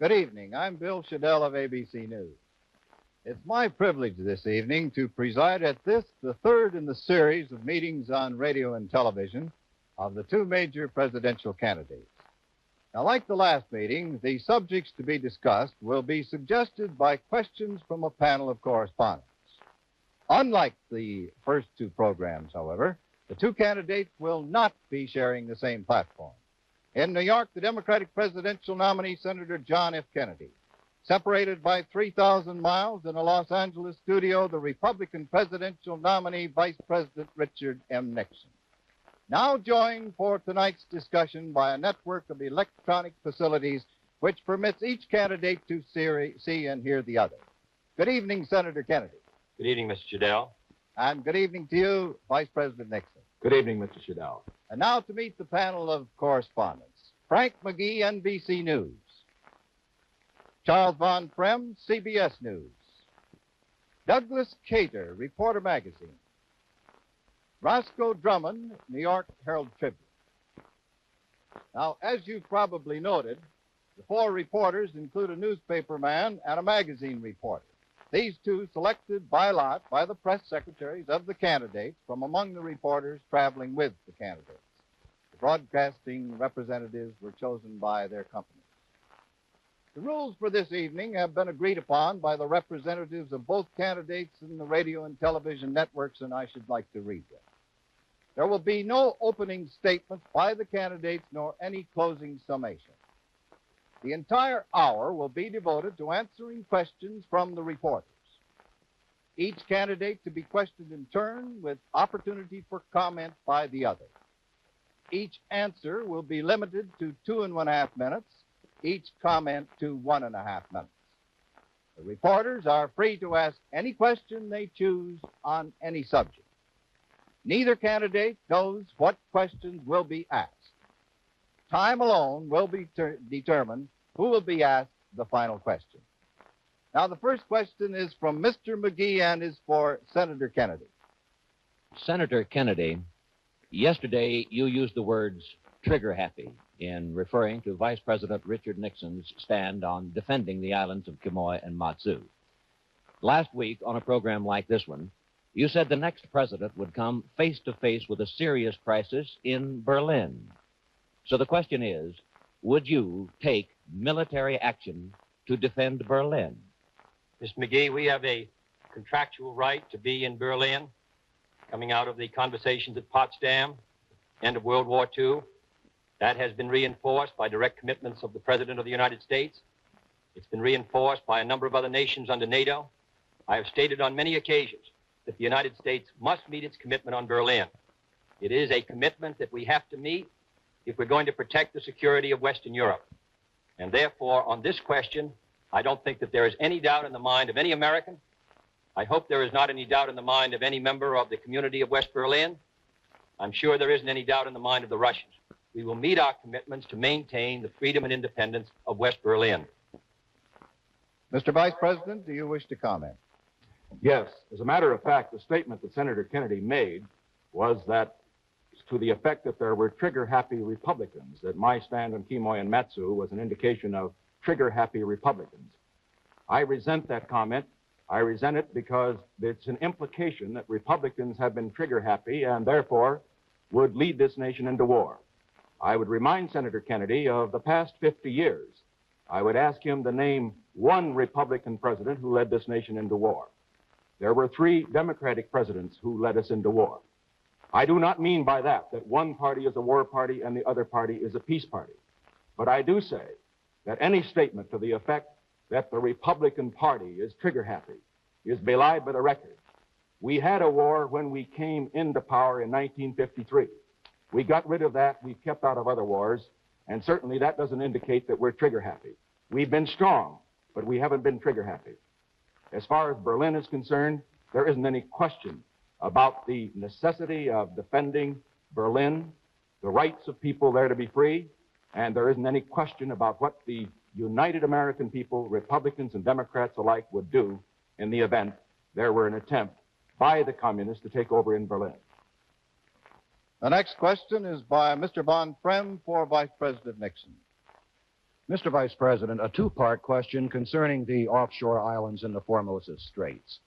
Good evening. I'm Bill Shadel of ABC News. It's my privilege this evening to preside at this, the third in the series of meetings on radio and television of the two major presidential candidates. Now, like the last meeting, the subjects to be discussed will be suggested by questions from a panel of correspondents. Unlike the first two programs, however, the two candidates will not be sharing the same platform. In New York, the Democratic presidential nominee, Senator John F. Kennedy. Separated by 3,000 miles in a Los Angeles studio, the Republican presidential nominee, Vice President Richard M. Nixon. Now joined for tonight's discussion by a network of electronic facilities which permits each candidate to see and hear the other. Good evening, Senator Kennedy. Good evening, Mr. Shadel. And good evening to you, Vice President Nixon. Good evening, Mr. Shadel. And now to meet the panel of correspondents. Frank McGee, NBC News. Charles Von Frem, CBS News. Douglas Cater, Reporter Magazine. Roscoe Drummond, New York Herald Tribune. Now, as you've probably noted, the four reporters include a newspaper man and a magazine reporter. These two selected by lot by the press secretaries of the candidates from among the reporters traveling with the candidates. The broadcasting representatives were chosen by their companies. The rules for this evening have been agreed upon by the representatives of both candidates in the radio and television networks, and I should like to read them. There will be no opening statements by the candidates nor any closing summation. The entire hour will be devoted to answering questions from the reporters. Each candidate to be questioned in turn with opportunity for comment by the other. Each answer will be limited to 2.5 minutes, each comment to 1.5 minutes. The reporters are free to ask any question they choose on any subject. Neither candidate knows what questions will be asked. Time alone will be determined who will be asked the final question. Now, the first question is from Mr. McGee and is for Senator Kennedy. Senator Kennedy, yesterday you used the words trigger happy in referring to Vice President Richard Nixon's stand on defending the islands of Quemoy and Matsu. Last week, on a program like this one, you said the next president would come face to face with a serious crisis in Berlin. So the question is, would you take military action to defend Berlin? Mr. McGee, we have a contractual right to be in Berlin, coming out of the conversations at Potsdam, end of World War II. That has been reinforced by direct commitments of the President of the United States. It's been reinforced by a number of other nations under NATO. I have stated on many occasions that the United States must meet its commitment on Berlin. It is a commitment that we have to meet if we're going to protect the security of Western Europe. And therefore, on this question, I don't think that there is any doubt in the mind of any American. I hope there is not any doubt in the mind of any member of the community of West Berlin. I'm sure there isn't any doubt in the mind of the Russians. We will meet our commitments to maintain the freedom and independence of West Berlin. Mr. Vice President, do you wish to comment? Yes. As a matter of fact, the statement that Senator Kennedy made was that to the effect that there were trigger-happy Republicans, that my stand on Quemoy and Matsu was an indication of trigger-happy Republicans. I resent that comment. I resent it because it's an implication that Republicans have been trigger-happy and therefore would lead this nation into war. I would remind Senator Kennedy of the past 50 years. I would ask him to name one Republican president who led this nation into war. There were 3 Democratic presidents who led us into war. I do not mean by that one party is a war party and the other party is a peace party. But I do say that any statement to the effect that the Republican Party is trigger-happy is belied by the record. We had a war when we came into power in 1953. We got rid of that. We've kept out of other wars. And certainly that doesn't indicate that we're trigger-happy. We've been strong, but we haven't been trigger-happy. As far as Berlin is concerned, there isn't any question about the necessity of defending Berlin, the rights of people there to be free, and there isn't any question about what the united American people, Republicans and Democrats alike, would do in the event there were an attempt by the communists to take over in Berlin. The next question is by Mr. Von Frem for Vice President Nixon. Mr. Vice President, a two-part question concerning the offshore islands in the Formosa Straits.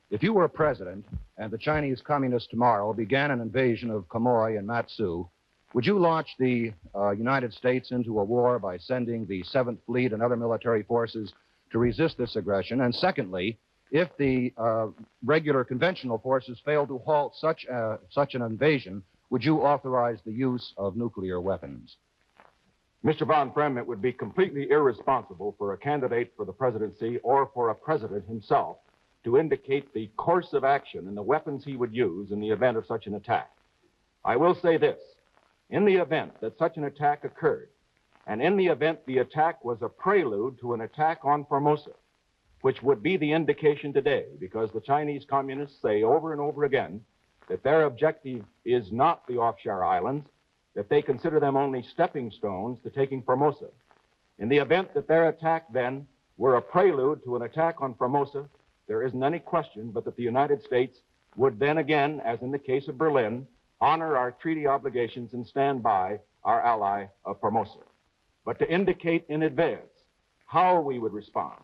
If you were president and the Chinese Communists tomorrow began an invasion of Quemoy and Matsu, would you launch the United States into a war by sending the 7th Fleet and other military forces to resist this aggression? And secondly, if the regular conventional forces fail to halt such an invasion, would you authorize the use of nuclear weapons? Mr. Von Frem, it would be completely irresponsible for a candidate for the presidency or for a president himself to indicate the course of action and the weapons he would use in the event of such an attack. I will say this. In the event that such an attack occurred, and in the event the attack was a prelude to an attack on Formosa, which would be the indication today, because the Chinese Communists say over and over again that their objective is not the offshore islands, that they consider them only stepping stones to taking Formosa. In the event that their attack then were a prelude to an attack on Formosa, there isn't any question but that the United States would then again, as in the case of Berlin, honor our treaty obligations and stand by our ally of Formosa. But to indicate in advance how we would respond,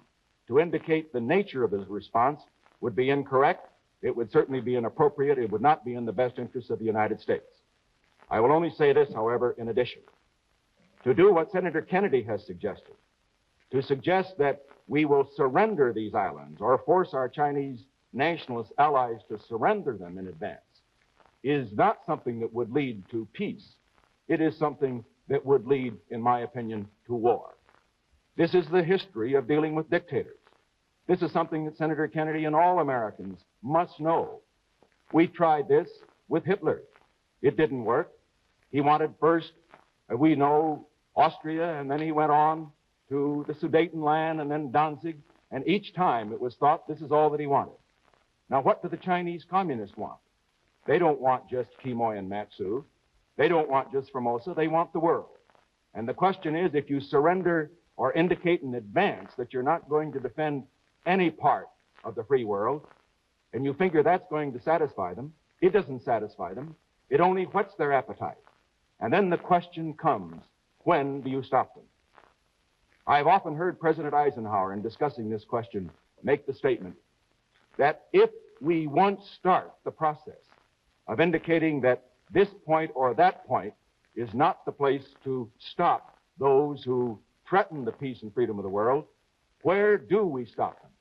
to indicate the nature of his response would be incorrect. It would certainly be inappropriate. It would not be in the best interest of the United States. I will only say this, however, in addition. To do what Senator Kennedy has suggested, to suggest that we will surrender these islands or force our Chinese nationalist allies to surrender them in advance, is not something that would lead to peace. It is something that would lead, in my opinion, to war. This is the history of dealing with dictators. This is something that Senator Kennedy and all Americans must know. We tried this with Hitler. It didn't work. He wanted first, we know, Austria, and then he went on to the Sudetenland and then Danzig, and each time it was thought this is all that he wanted. Now, what do the Chinese Communists want? They don't want just Quemoy and Matsu. They don't want just Formosa. They want the world. And the question is, if you surrender or indicate in advance that you're not going to defend any part of the free world, and you figure that's going to satisfy them, it doesn't satisfy them. It only whets their appetite. And then the question comes, when do you stop them? I've often heard President Eisenhower, in discussing this question, make the statement that if we once start the process of indicating that this point or that point is not the place to stop those who threaten the peace and freedom of the world, where do we stop them?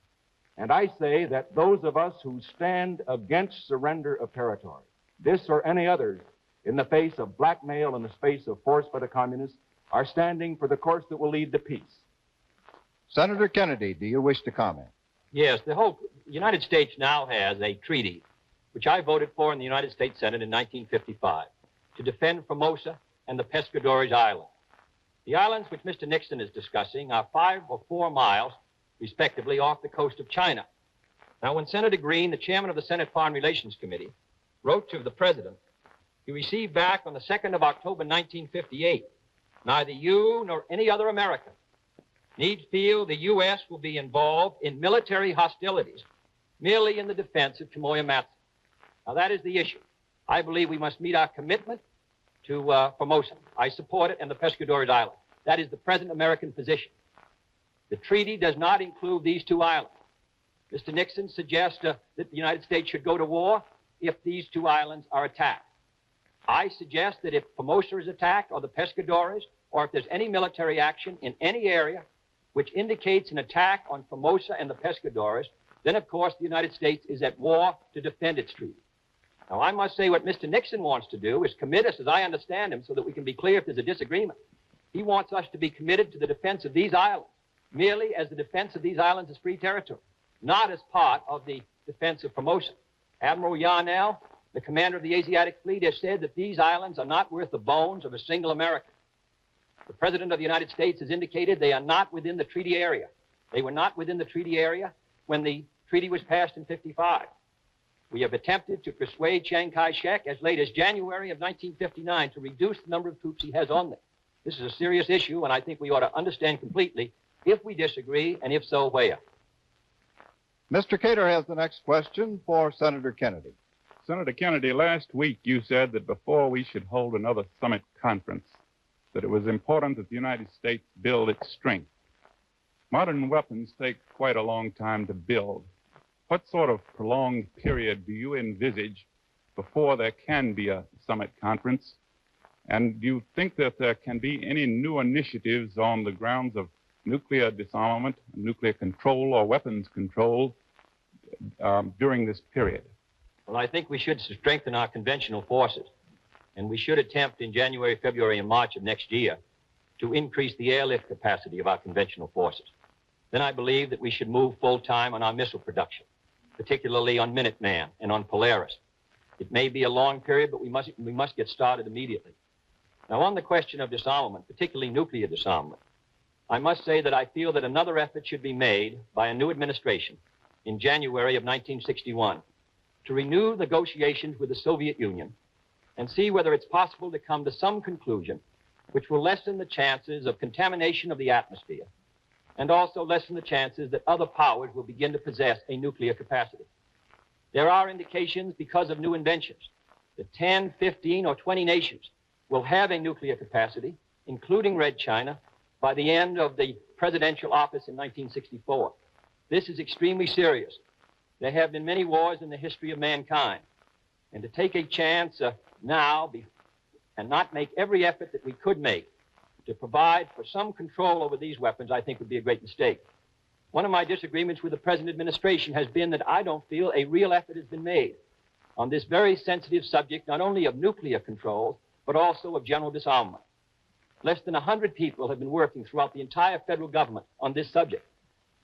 And I say that those of us who stand against surrender of territory, this or any others, in the face of blackmail and the face of force by the communists, are standing for the course that will lead to peace. Senator Kennedy, do you wish to comment? Yes, the United States now has a treaty, which I voted for in the United States Senate in 1955, to defend Formosa and the Pescadores Islands. The islands which Mr. Nixon is discussing are 5 or 4 miles, respectively, off the coast of China. Now, when Senator Green, the chairman of the Senate Foreign Relations Committee, wrote to the president, he received back on the 2nd of October, 1958, neither you nor any other American need feel the U.S. will be involved in military hostilities merely in the defense of Quemoy and Matsu. Now, that is the issue. I believe we must meet our commitment to Formosa. I support it and the Pescadores Islands. That is the present American position. The treaty does not include these 2 islands. Mr. Nixon suggests that the United States should go to war if these 2 islands are attacked. I suggest that if Formosa is attacked, or the Pescadores, or if there's any military action in any area which indicates an attack on Formosa and the Pescadores, then, of course, the United States is at war to defend its treaty. Now, I must say what Mr. Nixon wants to do is commit us, as I understand him, so that we can be clear if there's a disagreement. He wants us to be committed to the defense of these islands, merely as the defense of these islands as free territory, not as part of the defense of Formosa. Admiral Yarnell, the commander of the Asiatic Fleet, has said that these islands are not worth the bones of a single American. The President of the United States has indicated they are not within the treaty area. They were not within the treaty area when the treaty was passed in 1955. We have attempted to persuade Chiang Kai-shek as late as January of 1959 to reduce the number of troops he has on there. This is a serious issue, and I think we ought to understand completely if we disagree, and if so, where. Mr. Cater has the next question for Senator Kennedy. Senator Kennedy, last week you said that before we should hold another summit conference, that it was important that the United States build its strength. Modern weapons take quite a long time to build. What sort of prolonged period do you envisage before there can be a summit conference? And do you think that there can be any new initiatives on the grounds of nuclear disarmament, nuclear control, or weapons control during this period? Well, I think we should strengthen our conventional forces, and we should attempt in January, February, and March of next year to increase the airlift capacity of our conventional forces. Then I believe that we should move full-time on our missile production, particularly on Minuteman and on Polaris. It may be a long period, but we must get started immediately. Now, on the question of disarmament, particularly nuclear disarmament, I must say that I feel that another effort should be made by a new administration in January of 1961 to renew negotiations with the Soviet Union and see whether it's possible to come to some conclusion which will lessen the chances of contamination of the atmosphere and also lessen the chances that other powers will begin to possess a nuclear capacity. There are indications because of new inventions that 10, 15, or 20 nations will have a nuclear capacity, including Red China, by the end of the presidential office in 1964. This is extremely serious. There have been many wars in the history of mankind, and to take a chance now and not make every effort that we could make to provide for some control over these weapons, I think would be a great mistake. One of my disagreements with the present administration has been that I don't feel a real effort has been made on this very sensitive subject, not only of nuclear control, but also of general disarmament. Less than 100 people have been working throughout the entire federal government on this subject,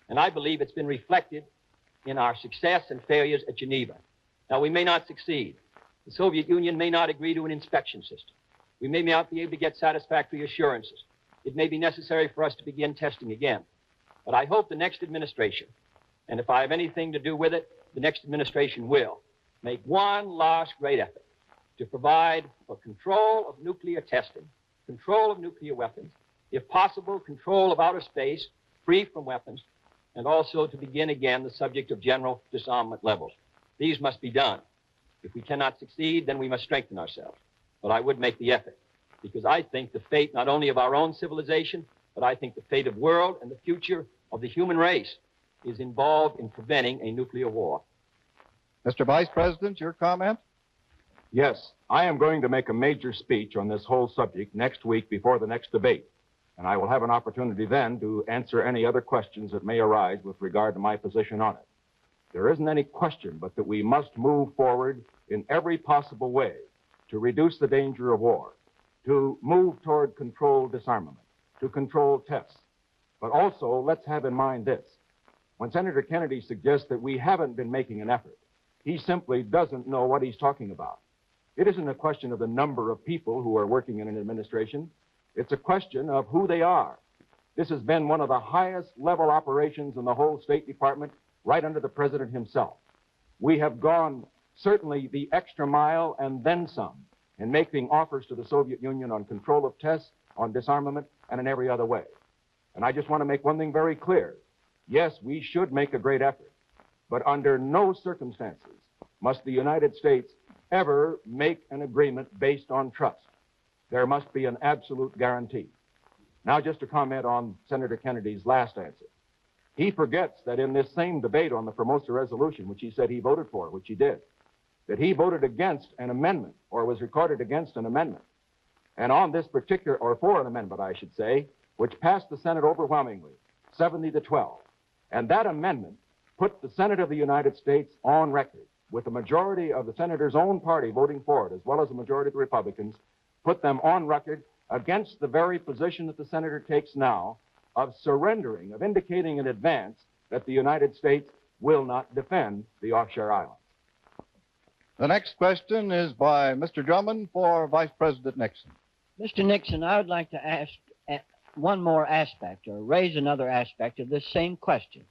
and I believe it's been reflected in our success and failures at Geneva. Now, we may not succeed. The Soviet Union may not agree to an inspection system. We may not be able to get satisfactory assurances. It may be necessary for us to begin testing again. But I hope the next administration, and if I have anything to do with it, the next administration will make one last great effort to provide for control of nuclear testing, control of nuclear weapons, if possible, control of outer space, free from weapons, and also to begin again the subject of general disarmament levels. These must be done. If we cannot succeed, then we must strengthen ourselves. But I would make the effort, because I think the fate not only of our own civilization, but I think the fate of the world and the future of the human race is involved in preventing a nuclear war. Mr. Vice President, your comment? Yes, I am going to make a major speech on this whole subject next week before the next debate, and I will have an opportunity then to answer any other questions that may arise with regard to my position on it. There isn't any question but that we must move forward in every possible way to reduce the danger of war, to move toward controlled disarmament, to control tests. But also, let's have in mind this. When Senator Kennedy suggests that we haven't been making an effort, he simply doesn't know what he's talking about. It isn't a question of the number of people who are working in an administration. It's a question of who they are. This has been one of the highest level operations in the whole State Department, right under the President himself. We have gone certainly the extra mile and then some in making offers to the Soviet Union on control of tests, on disarmament, and in every other way. And I just want to make one thing very clear. Yes, we should make a great effort, but under no circumstances must the United States ever make an agreement based on trust. There must be an absolute guarantee. Now, just to comment on Senator Kennedy's last answer. He forgets that in this same debate on the Formosa resolution, which he said he voted for, which he did, that he voted against an amendment, or was recorded against an amendment. And on this particular, or for an amendment, I should say, which passed the Senate overwhelmingly, 70-12. And that amendment put the Senate of the United States on record, with the majority of the senator's own party voting for it, as well as the majority of the Republicans, put them on record against the very position that the senator takes now of surrendering, of indicating in advance that the United States will not defend the offshore islands. The next question is by Mr. Drummond for Vice President Nixon. Mr. Nixon, I would like to ask one more aspect, or raise another aspect of this same question.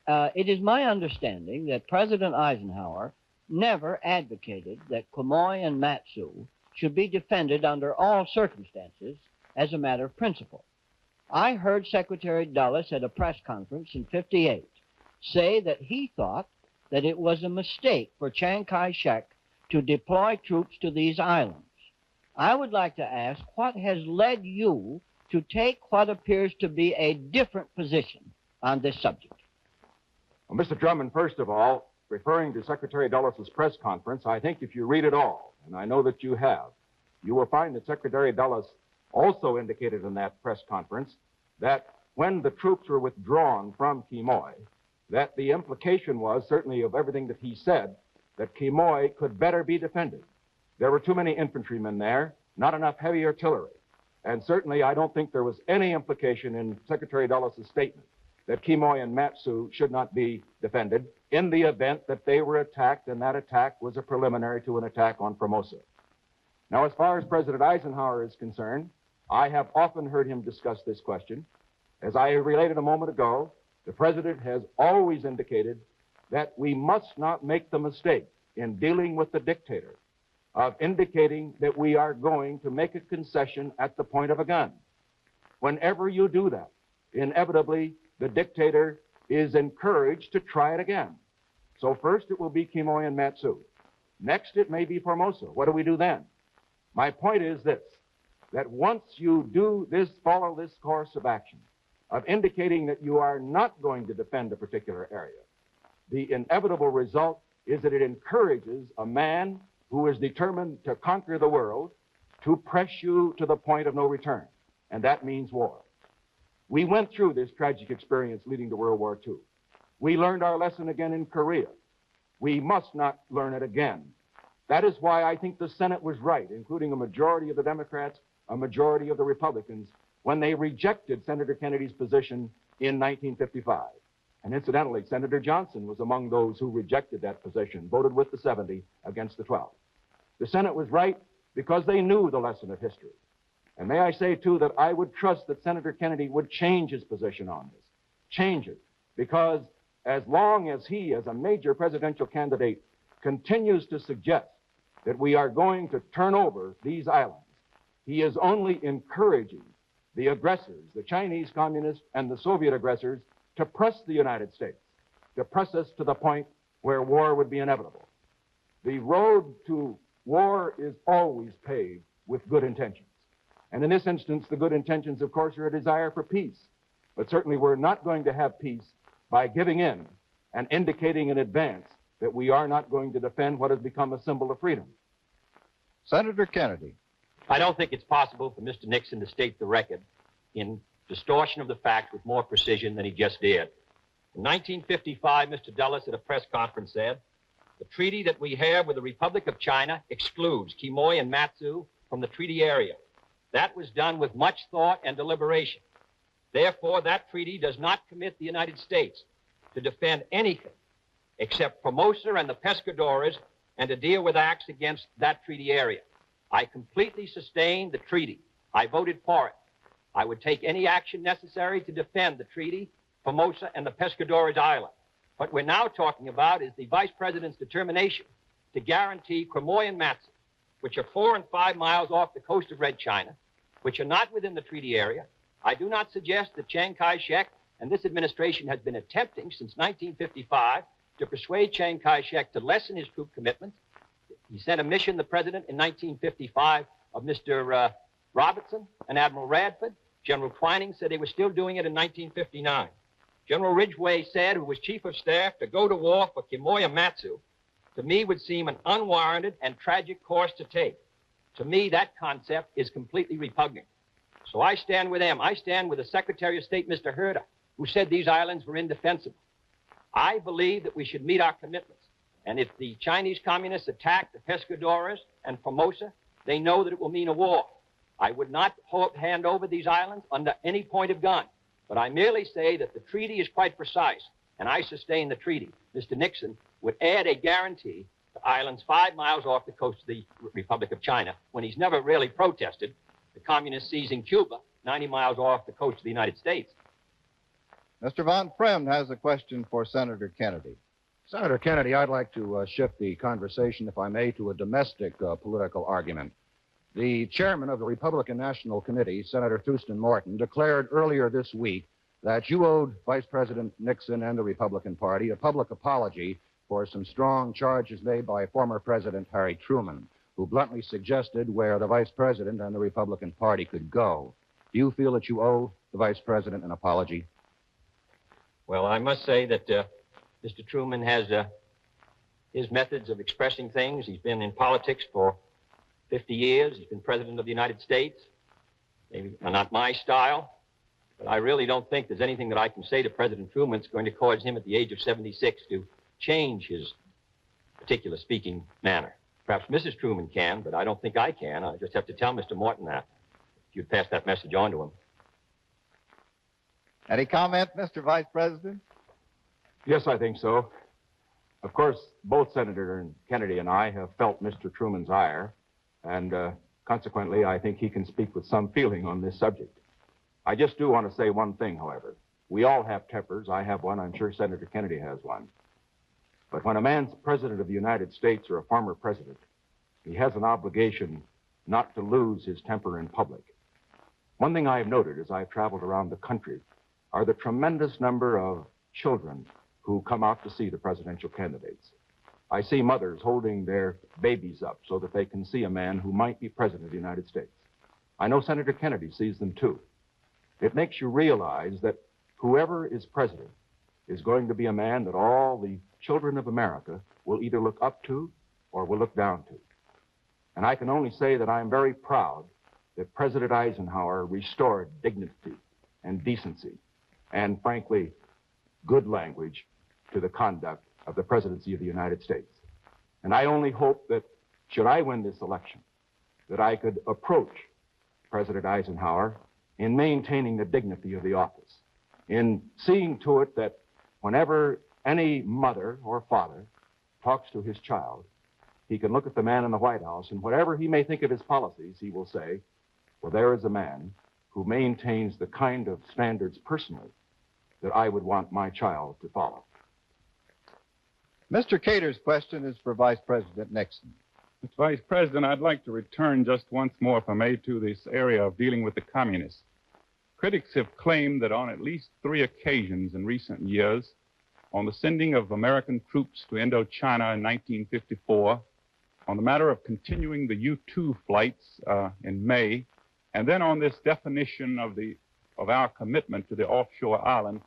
It is my understanding that President Eisenhower never advocated that Quemoy and Matsu should be defended under all circumstances as a matter of principle. I heard Secretary Dulles at a press conference in '58 say that he thought that it was a mistake for Chiang Kai-shek to deploy troops to these islands. I would like to ask what has led you to take what appears to be a different position on this subject. Well, Mr. Drummond, first of all, referring to Secretary Dulles' press conference, I think if you read it all, and I know that you have, you will find that Secretary Dulles also indicated in that press conference that when the troops were withdrawn from Quemoy, that the implication was, certainly of everything that he said, that Quemoy could better be defended. There were too many infantrymen there, not enough heavy artillery. And certainly I don't think there was any implication in Secretary Dulles' statement that Quemoy and Matsu should not be defended in the event that they were attacked, and that attack was a preliminary to an attack on Formosa. Now, as far as President Eisenhower is concerned, I have often heard him discuss this question. As I related a moment ago, the President has always indicated that we must not make the mistake in dealing with the dictator of indicating that we are going to make a concession at the point of a gun. Whenever you do that, inevitably, the dictator is encouraged to try it again. So first it will be Quemoy and Matsu. Next it may be Formosa. What do we do then? My point is this, that once you do this, follow this course of action, of indicating that you are not going to defend a particular area, the inevitable result is that it encourages a man who is determined to conquer the world to press you to the point of no return, and that means war. We went through this tragic experience leading to World War II. We learned our lesson again in Korea. We must not learn it again. That is why I think the Senate was right, including a majority of the Democrats, a majority of the Republicans, when they rejected Senator Kennedy's position in 1955. And incidentally, Senator Johnson was among those who rejected that position, voted with the 70 against the 12. The Senate was right because they knew the lesson of history. And may I say, too, that I would trust that Senator Kennedy would change his position on this. Change it. Because as long as he, as a major presidential candidate, continues to suggest that we are going to turn over these islands, he is only encouraging the aggressors, the Chinese communists and the Soviet aggressors, to press the United States, to press us to the point where war would be inevitable. The road to war is always paved with good intentions. And in this instance, the good intentions, of course, are a desire for peace. But certainly we're not going to have peace by giving in and indicating in advance that we are not going to defend what has become a symbol of freedom. Senator Kennedy. I don't think it's possible for Mr. Nixon to state the record in distortion of the facts with more precision than he just did. In 1955, Mr. Dulles at a press conference said, "The treaty that we have with the Republic of China excludes Quemoy and Matsu from the treaty area. That was done with much thought and deliberation. Therefore, that treaty does not commit the United States to defend anything except Formosa and the Pescadores and to deal with acts against that treaty area. I completely sustained the treaty. I voted for it. I would take any action necessary to defend the treaty, Formosa, and the Pescadores Island. What we're now talking about is the Vice President's determination to guarantee Quemoy and Matsu, which are 4 and 5 miles off the coast of Red China, which are not within the treaty area. I do not suggest that Chiang Kai-shek and this administration has been attempting since 1955 to persuade Chiang Kai-shek to lessen his troop commitments. He sent a mission, the president, in 1955 of Mr. Robertson and Admiral Radford. General Twining said they were still doing it in 1959. General Ridgway said, who was chief of staff, to go to war for Quemoy and Matsu, to me would seem an unwarranted and tragic course to take. To me, that concept is completely repugnant. So I stand with them. I stand with the Secretary of State, Mr. Herter, who said these islands were indefensible. I believe that we should meet our commitments. And if the Chinese communists attack the Pescadores and Formosa, they know that it will mean a war. I would not hand over these islands under any point of gun. But I merely say that the treaty is quite precise, and I sustain the treaty. Mr. Nixon would add a guarantee to islands 5 miles off the coast of the Republic of China, when he's never really protested the communists seizing Cuba 90 miles off the coast of the United States. Mr. Von Fremd has a question for Senator Kennedy. Senator Kennedy, I'd like to shift the conversation, if I may, to a domestic political argument. The chairman of the Republican National Committee, Senator Thurston Morton, declared earlier this week that you owed Vice President Nixon and the Republican Party a public apology for some strong charges made by former President Harry Truman. who bluntly suggested where the vice president and the Republican Party could go. Do you feel that you owe the vice president an apology? Well, I must say that Mr. Truman has his methods of expressing things. He's been in politics for 50 years. He's been president of the United States. Maybe not my style, but I really don't think there's anything that I can say to President Truman that's going to cause him at the age of 76 to change his particular speaking manner. Perhaps Mrs. Truman can, but I don't think I can. I just have to tell Mr. Morton that. If you'd pass that message on to him. Any comment, Mr. Vice President? Yes, I think so. Of course, both Senator Kennedy and I have felt Mr. Truman's ire, and consequently, I think he can speak with some feeling on this subject. I just do want to say one thing, however. We all have tempers. I have one. I'm sure Senator Kennedy has one. But when a man's president of the United States or a former president, he has an obligation not to lose his temper in public. One thing I have noted as I've traveled around the country are the tremendous number of children who come out to see the presidential candidates. I see mothers holding their babies up so that they can see a man who might be president of the United States. I know Senator Kennedy sees them too. It makes you realize that whoever is president is going to be a man that all the children of America will either look up to or will look down to. And I can only say that I'm very proud that President Eisenhower restored dignity and decency and, frankly, good language to the conduct of the presidency of the United States. And I only hope that, should I win this election, that I could approach President Eisenhower in maintaining the dignity of the office, in seeing to it that whenever any mother or father talks to his child, he can look at the man in the White House, and whatever he may think of his policies, he will say, well, there is a man who maintains the kind of standards personally that I would want my child to follow. Mr. Cater's question is for Vice President Nixon. Mr. Vice President, I'd like to return just once more, if I may, to this area of dealing with the communists. Critics have claimed that on at least 3 occasions in recent years, on the sending of American troops to Indochina in 1954, on the matter of continuing the U-2 flights in May, and then on this definition of our commitment to the offshore island,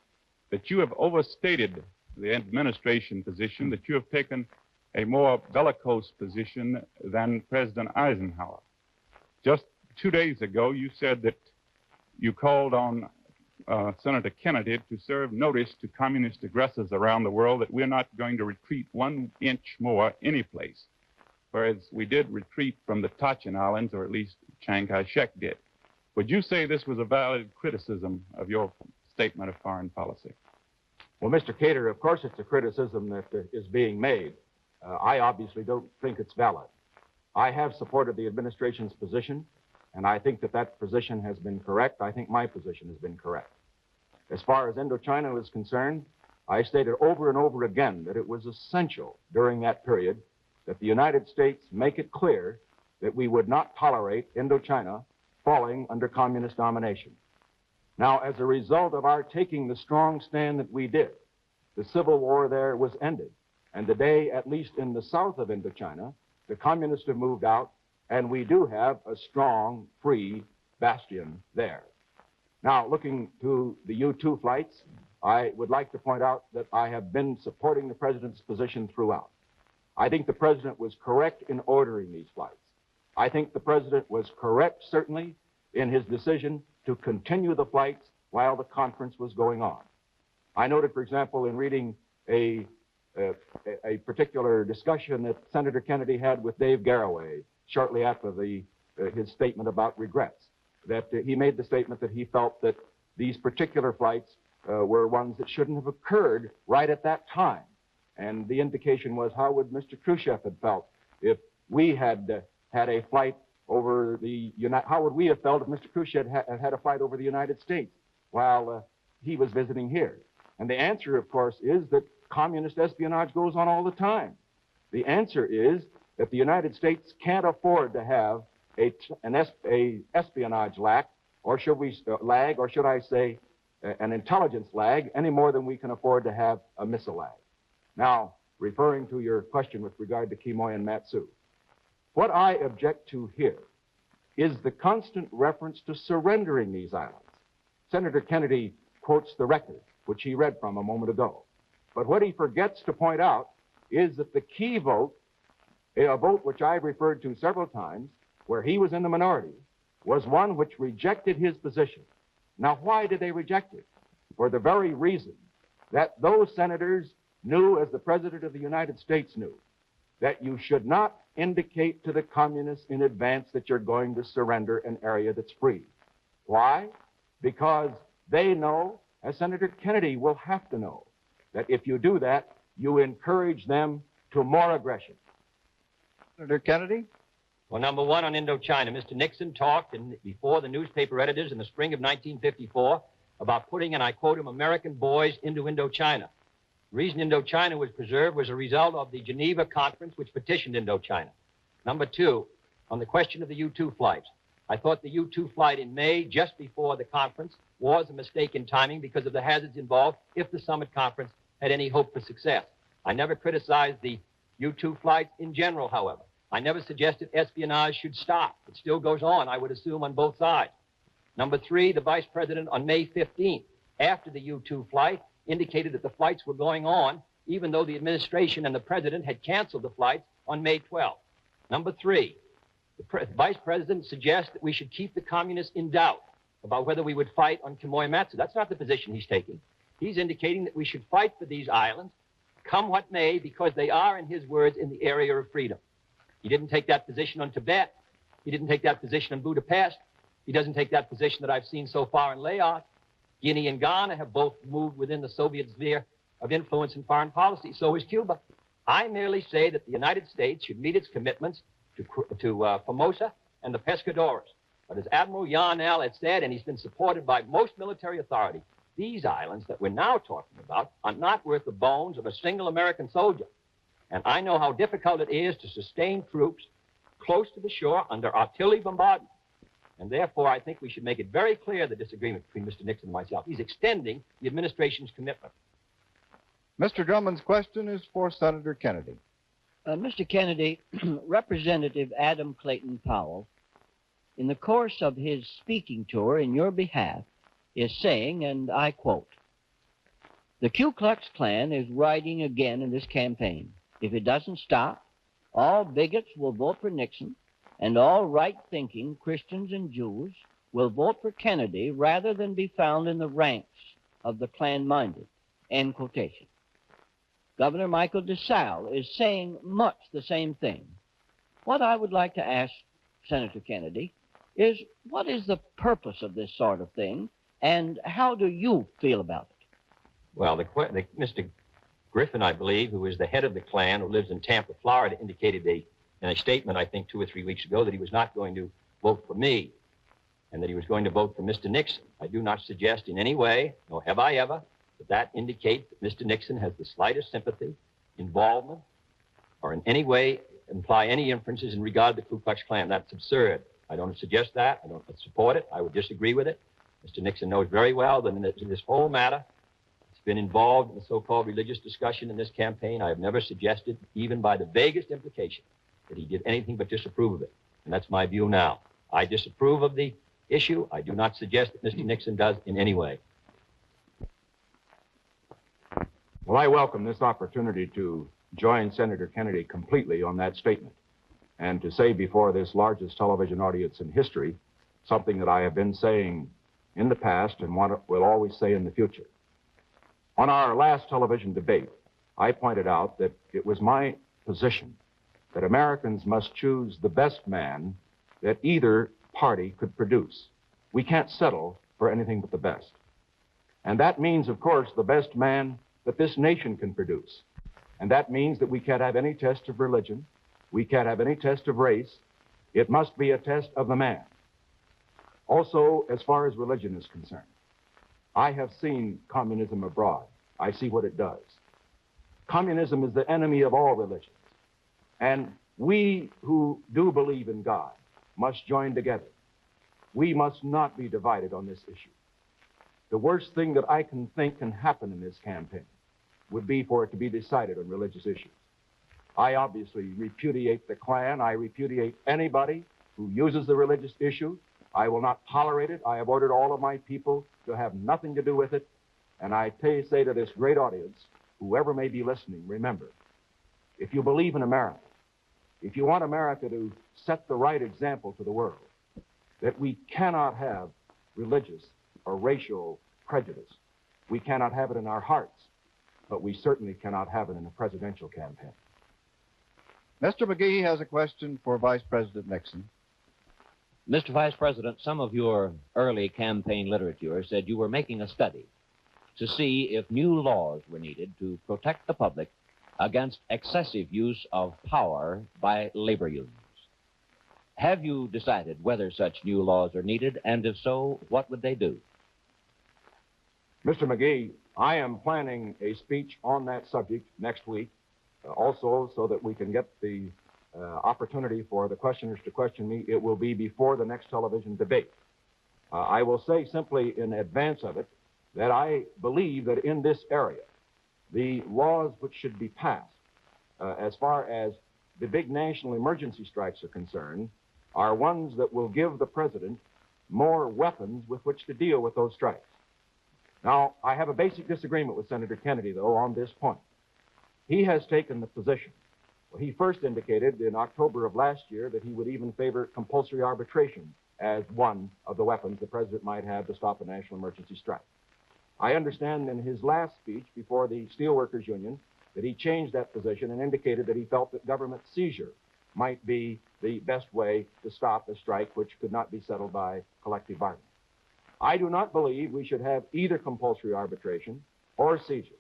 that you have overstated the administration position, that you have taken a more bellicose position than President Eisenhower. Just 2 days ago, you said that you called on Senator Kennedy to serve notice to communist aggressors around the world that we're not going to retreat 1 inch more anyplace, whereas we did retreat from the Tachin Islands, or at least Chiang Kai-shek did. Would you say this was a valid criticism of your statement of foreign policy? Well, Mr. Cater, of course it's a criticism that is being made. I obviously don't think it's valid. I have supported the administration's position, and I think that that position has been correct. I think my position has been correct. As far as Indochina is concerned, I stated over and over again that it was essential during that period that the United States make it clear that we would not tolerate Indochina falling under communist domination. Now, as a result of our taking the strong stand that we did, the civil war there was ended. And today, at least in the south of Indochina, the communists have moved out, and we do have a strong, free bastion there. Now, looking to the U-2 flights, I would like to point out that I have been supporting the president's position throughout. I think the president was correct in ordering these flights. I think the president was correct, certainly, in his decision to continue the flights while the conference was going on. I noted, for example, in reading a particular discussion that Senator Kennedy had with Dave Garraway shortly after his statement about regrets, that he made the statement that he felt that these particular flights were ones that shouldn't have occurred right at that time. And the indication was, how would Mr. Khrushchev have felt if we had had a flight over how would we have felt if Mr. Khrushchev had a flight over the United States while he was visiting here? And the answer, of course, is that communist espionage goes on all the time. The answer is that the United States can't afford to have an espionage lag, or should I say an intelligence lag, any more than we can afford to have a missile lag. Now, referring to your question with regard to Quemoy and Matsu, What I object to here is the constant reference to surrendering these islands. Senator Kennedy quotes the record, which he read from a moment ago. But what he forgets to point out is that the key vote, a vote which I've referred to several times, where he was in the minority, was one which rejected his position. Now, why did they reject it? For the very reason that those senators knew, as the President of the United States knew, that you should not indicate to the communists in advance that you're going to surrender an area that's free. Why? Because they know, as Senator Kennedy will have to know, that if you do that, you encourage them to more aggression. Senator Kennedy? Well, number one, on Indochina, Mr. Nixon talked before the newspaper editors in the spring of 1954 about putting, and I quote him, American boys into Indochina. The reason Indochina was preserved was a result of the Geneva Conference, which petitioned Indochina. Number two, on the question of the U-2 flights, I thought the U-2 flight in May, just before the conference, was a mistake in timing because of the hazards involved if the summit conference had any hope for success. I never criticized the U-2 flights in general, however. I never suggested espionage should stop. It still goes on, I would assume, on both sides. Number three, the Vice President on May 15th, after the U-2 flight, indicated that the flights were going on, even though the administration and the President had canceled the flights on May 12th. Number three, the Vice President suggests that we should keep the communists in doubt about whether we would fight on Kimoy-Matsu. That's not the position he's taking. He's indicating that we should fight for these islands, come what may, because they are, in his words, in the area of freedom. He didn't take that position on Tibet. He didn't take that position on Budapest. He doesn't take that position that I've seen so far in Laos. Guinea and Ghana have both moved within the Soviet sphere of influence in foreign policy. So is Cuba. I merely say that the United States should meet its commitments to Formosa and the Pescadores. But as Admiral Yarnell had said, and he's been supported by most military authority, these islands that we're now talking about are not worth the bones of a single American soldier. And I know how difficult it is to sustain troops close to the shore under artillery bombardment. And therefore, I think we should make it very clear, the disagreement between Mr. Nixon and myself. He's extending the administration's commitment. Mr. Drummond's question is for Senator Kennedy. Mr. Kennedy, Representative Adam Clayton Powell, in the course of his speaking tour in your behalf, is saying, and I quote, "The Ku Klux Klan is riding again in this campaign. If it doesn't stop, all bigots will vote for Nixon, and all right-thinking Christians and Jews will vote for Kennedy rather than be found in the ranks of the Klan-minded." End quotation. Governor Michael DeSalle is saying much the same thing. What I would like to ask Senator Kennedy is, what is the purpose of this sort of thing, and how do you feel about it? Well, Mr. Griffin, I believe, who is the head of the Klan, who lives in Tampa, Florida, indicated in a statement, I think, 2 or 3 weeks ago, that he was not going to vote for me and that he was going to vote for Mr. Nixon. I do not suggest in any way, nor have I ever, that indicates that Mr. Nixon has the slightest sympathy, involvement, or in any way imply any inferences in regard to the Ku Klux Klan. That's absurd. I don't suggest that. I don't support it. I would disagree with it. Mr. Nixon knows very well that in this whole matter, it's been involved in the so-called religious discussion in this campaign. I have never suggested, even by the vaguest implication, that he did anything but disapprove of it. And that's my view now. I disapprove of the issue. I do not suggest that Mr. Nixon does in any way. Well, I welcome this opportunity to join Senator Kennedy completely on that statement and to say before this largest television audience in history something that I have been saying in the past and will always say in the future. On our last television debate, I pointed out that it was my position that Americans must choose the best man that either party could produce. We can't settle for anything but the best. And that means, of course, the best man that this nation can produce. And that means that we can't have any test of religion. We can't have any test of race. It must be a test of the man. Also, as far as religion is concerned, I have seen communism abroad. I see what it does. Communism is the enemy of all religions. And we who do believe in God must join together. We must not be divided on this issue. The worst thing that I can think can happen in this campaign would be for it to be decided on religious issues. I obviously repudiate the Klan. I repudiate anybody who uses the religious issue. I will not tolerate it. I have ordered all of my people to have nothing to do with it. And I say to this great audience, whoever may be listening, remember, if you believe in America, if you want America to set the right example to the world, that we cannot have religious or racial prejudice. We cannot have it in our hearts, but we certainly cannot have it in a presidential campaign. Mr. McGee has a question for Vice President Nixon. Mr. Vice President, some of your early campaign literature said you were making a study to see if new laws were needed to protect the public against excessive use of power by labor unions. Have you decided whether such new laws are needed, and if so, what would they do? Mr. McGee, I am planning a speech on that subject next week, also so that we can get the opportunity for the questioners to question me. It will be before the next television debate. I will say simply in advance of it that I believe that in this area, the laws which should be passed, as far as the big national emergency strikes are concerned, are ones that will give the president more weapons with which to deal with those strikes. Now, I have a basic disagreement with Senator Kennedy, though, on this point. He has taken the position. Well, he first indicated in October of last year that he would even favor compulsory arbitration as one of the weapons the president might have to stop a national emergency strike. I understand in his last speech before the Steelworkers Union that he changed that position and indicated that he felt that government seizure might be the best way to stop a strike which could not be settled by collective bargaining. I do not believe we should have either compulsory arbitration or seizure.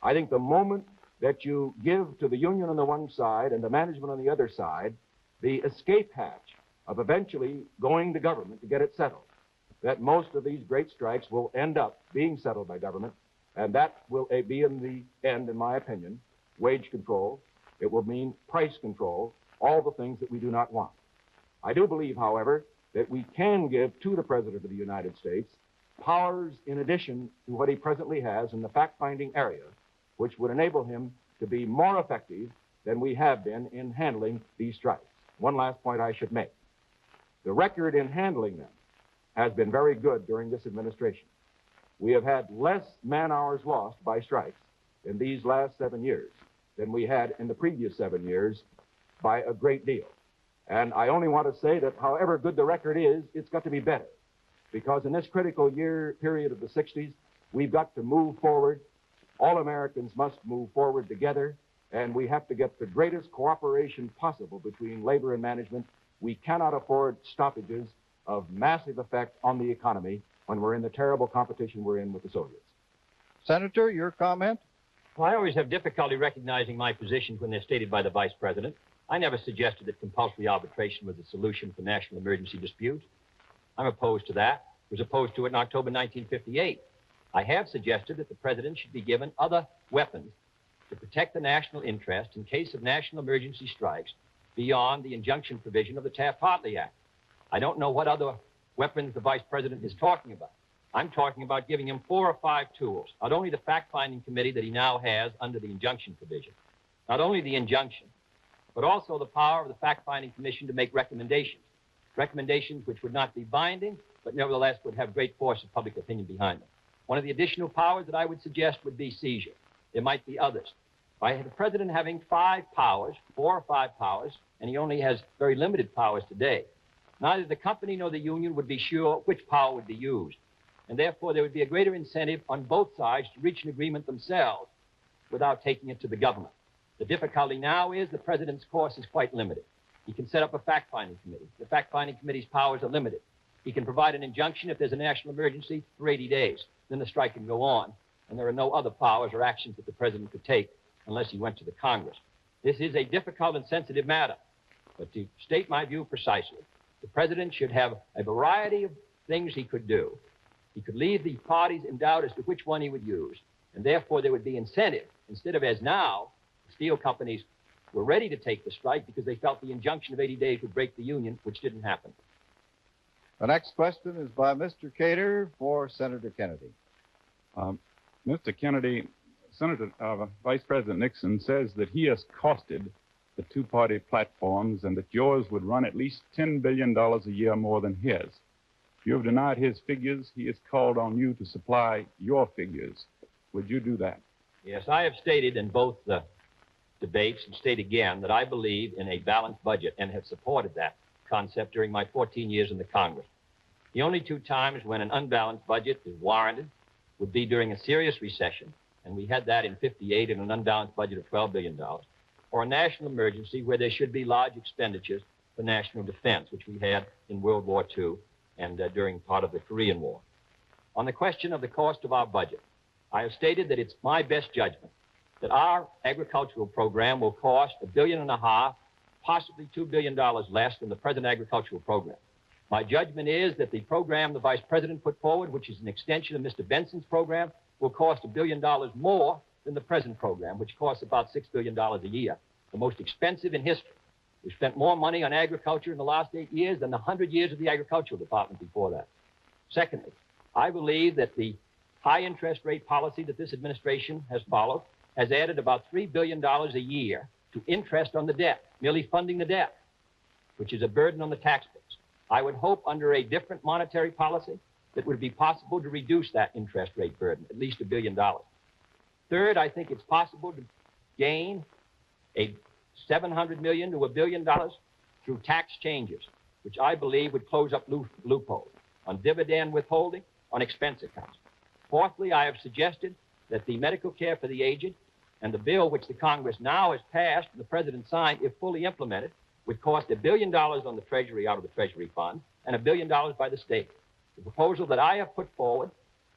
I think the moment that you give to the union on the one side and the management on the other side the escape hatch of eventually going to government to get it settled, that most of these great strikes will end up being settled by government, and that will be in the end, in my opinion, wage control. It will mean price control, all the things that we do not want. I do believe, however, that we can give to the President of the United States powers in addition to what he presently has in the fact-finding area, which would enable him to be more effective than we have been in handling these strikes. One last point I should make. The record in handling them has been very good during this administration. We have had less man-hours lost by strikes in these last 7 years than we had in the previous 7 years by a great deal. And I only want to say that however good the record is, it's got to be better. Because in this critical year period of the 60s, we've got to move forward. All Americans must move forward together, and we have to get the greatest cooperation possible between labor and management. We cannot afford stoppages of massive effect on the economy when we're in the terrible competition we're in with the Soviets. Senator, your comment? Well, I always have difficulty recognizing my positions when they're stated by the Vice President. I never suggested that compulsory arbitration was the solution for national emergency disputes. I'm opposed to that. I was opposed to it in October 1958. I have suggested that the President should be given other weapons to protect the national interest in case of national emergency strikes beyond the injunction provision of the Taft-Hartley Act. I don't know what other weapons the Vice President is talking about. I'm talking about giving him 4 or 5 tools, not only the fact-finding committee that he now has under the injunction provision, not only the injunction, but also the power of the fact-finding commission to make recommendations, recommendations which would not be binding, but nevertheless would have great force of public opinion behind them. One of the additional powers that I would suggest would be seizure. There might be others. By the President having 5 powers, 4 or 5 powers, and he only has very limited powers today, neither the company nor the union would be sure which power would be used. And therefore, there would be a greater incentive on both sides to reach an agreement themselves without taking it to the government. The difficulty now is the President's course is quite limited. He can set up a fact-finding committee. The fact-finding committee's powers are limited. He can provide an injunction if there's a national emergency for 80 days. Then the strike can go on, and there are no other powers or actions that the President could take unless he went to the Congress. This is a difficult and sensitive matter, but to state my view precisely, the President should have a variety of things he could do. He could leave the parties in doubt as to which one he would use, and therefore there would be incentive, instead of as now, the steel companies were ready to take the strike because they felt the injunction of 80 days would break the union, which didn't happen. The next question is by Mr. Cater for Senator Kennedy. Mr. Kennedy, Vice President Nixon says that he has costed the two-party platforms and that yours would run at least $10 billion a year more than his. You have denied his figures. He has called on you to supply your figures. Would you do that? Yes, I have stated in both the debates and state again that I believe in a balanced budget and have supported that concept during my 14 years in the Congress. The only two times when an unbalanced budget is warranted would be during a serious recession, and we had that in '58 in an unbalanced budget of $12 billion, or a national emergency where there should be large expenditures for national defense, which we had in World War II and during part of the Korean War. On the question of the cost of our budget, I have stated that it's my best judgment that our agricultural program will cost $1.5 billion, possibly $2 billion less than the present agricultural program. My judgment is that the program the Vice President put forward, which is an extension of Mr. Benson's program, will cost $1 billion more than the present program, which costs about $6 billion a year, the most expensive in history. We spent more money on agriculture in the last 8 years than the 100 years of the Agricultural Department before that. Secondly, I believe that the high interest rate policy that this administration has followed has added about $3 billion a year to interest on the debt, merely funding the debt, which is a burden on the taxpayers. I would hope under a different monetary policy that it would be possible to reduce that interest rate burden, at least $1 billion. Third, I think it's possible to gain a $700 million to $1 billion through tax changes, which I believe would close up loopholes on dividend withholding, on expense accounts. Fourthly, I have suggested that the medical care for the aged and the bill which the Congress now has passed and the President signed, if fully implemented, would cost $1 billion on the Treasury out of the Treasury Fund and $1 billion by the state. The proposal that I have put forward